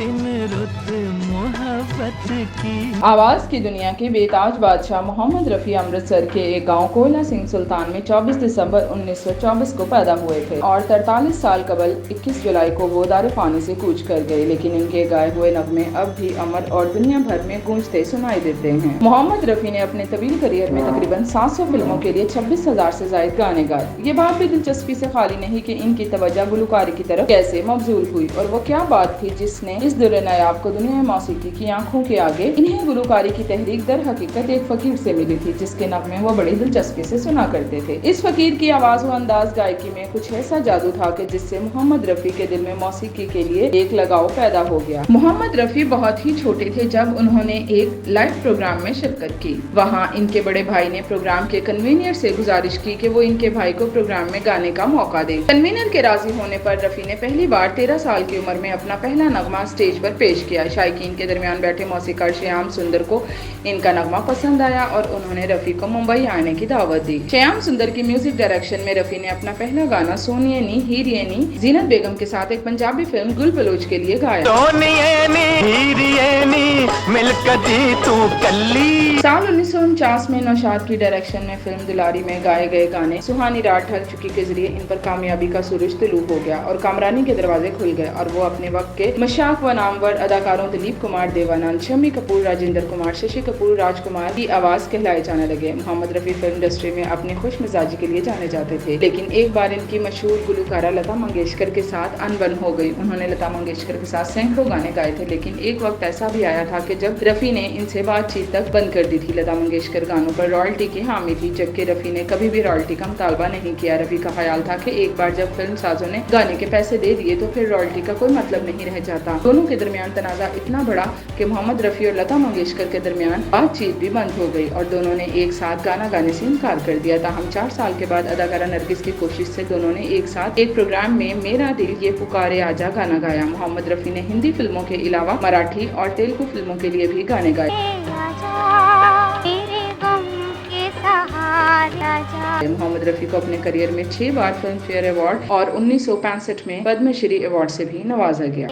दिन रुत मोहब्बत की। आवाज की दुनिया के बेताज बादशाह मोहम्मद रफ़ी अमृतसर के एक गांव कोयला सिंह सुल्तान में 24 दिसंबर 1924 को पैदा हुए थे और 43 साल कबल 21 जुलाई को वो दार फानी से कूच कर गए, लेकिन इनके गाए हुए नगमे अब भी अमर और दुनिया भर में गूंजते सुनाई देते हैं। मोहम्मद रफ़ी ने अपने तवील करियर में तकरीबन 700 फिल्मों के लिए 26,000 से ज्यादा गाने गाए। ये बात भी दिलचस्पी से खाली नहीं कि इनकी तवज्जो गुलकारी की तरफ कैसे मबजूल हुई और वो क्या बात थी जिसने इस दुर्रे नायाब को दुनिया मौसीकी की आंखों के आगे। इन्हें गुलकारी की तहरीक दर हकीकत एक फकीर से मिली थी जिसके नगमे वो बड़ी दिलचस्पी से सुना करते थे। इस फकीर की आवाज व अंदाज गायकी में कुछ ऐसा जादू था कि जिससे मोहम्मद रफ़ी के दिल में मौसीकी के लिए एक लगाव पैदा हो गया। मोहम्मद रफ़ी बहुत ही छोटे थे जब उन्होंने एक लाइव प्रोग्राम में शिरकत की। वहाँ इनके बड़े भाई ने प्रोग्राम के कन्वीनर से गुजारिश की कि वो इनके भाई को प्रोग्राम में गाने का मौका दे। कन्वीनर के राजी होने पर रफ़ी ने पहली बार 13 साल की उम्र में अपना पहला नगमा स्टेज पर पेश किया। शायकीन के दरमियान बैठे मौसीकार श्याम सुंदर को इनका नगमा पसंद आया और उन्होंने रफ़ी को मुंबई आने की दावत दी। श्याम सुंदर की म्यूजिक डायरेक्शन में रफ़ी ने अपना पहला गाना सोनिए नी हीरिए नी जीनत बेगम के साथ एक पंजाबी फिल्म गुल बलोच के लिए गाया। साल 1949 में नौशाद की डायरेक्शन में फिल्म दुलारी में गाए गए गाने सुहानी रात ढल चुकी के जरिए इन पर कामयाबी का सूरज तुलू हो गया और कामरानी के दरवाजे खुल गए और वो अपने वक्त के मशाक व नामवर अदाकारों दिलीप कुमार देवानंद, शम्मी कपूर, राजेंद्र कुमार, शशि कपूर, राजकुमार की आवाज कहलाए जाने लगे। मोहम्मद रफ़ी फिल्म इंडस्ट्री में अपनी खुश मिजाजी के लिए जाने जाते थे, लेकिन एक बार इनकी मशहूर गुलकारा लता मंगेशकर के साथ अनबन हो गई। उन्होंने लता मंगेशकर के साथ सैकड़ों गाने गाए थे, लेकिन एक वक्त ऐसा भी आया था कि जब रफ़ी ने इनसे बातचीत तक बंद कर दी थी। लता मंगेशकर गानों पर रॉयल्टी की हामी थी, जबकि रफ़ी ने कभी भी रॉयल्टी का मुतालबा नहीं किया। रफ़ी का ख्याल था कि एक बार जब फिल्म साजों ने गाने के पैसे दे दिए तो फिर रॉयल्टी का कोई मतलब नहीं रह जाता। दोनों के दरमियान तनाज़ा इतना बड़ा कि मोहम्मद रफ़ी और लता मंगेशकर के दरमियान बातचीत भी बंद हो गई और दोनों ने एक साथ गाना गाने से इनकार कर दिया। ताहम 4 साल के बाद अदाकारा नरगिस की कोशिश से दोनों ने एक साथ एक प्रोग्राम में मेरा दिल ये पुकारे आजा गाना गाया। मोहम्मद रफ़ी ने हिंदी फिल्मों के अलावा मराठी और तेलुगु फिल्मों के लिए भी गाने गाए। मोहम्मद रफ़ी को अपने करियर में 6 बार फिल्म फेयर अवार्ड और 1965 में पद्मश्री अवार्ड से भी नवाजा गया।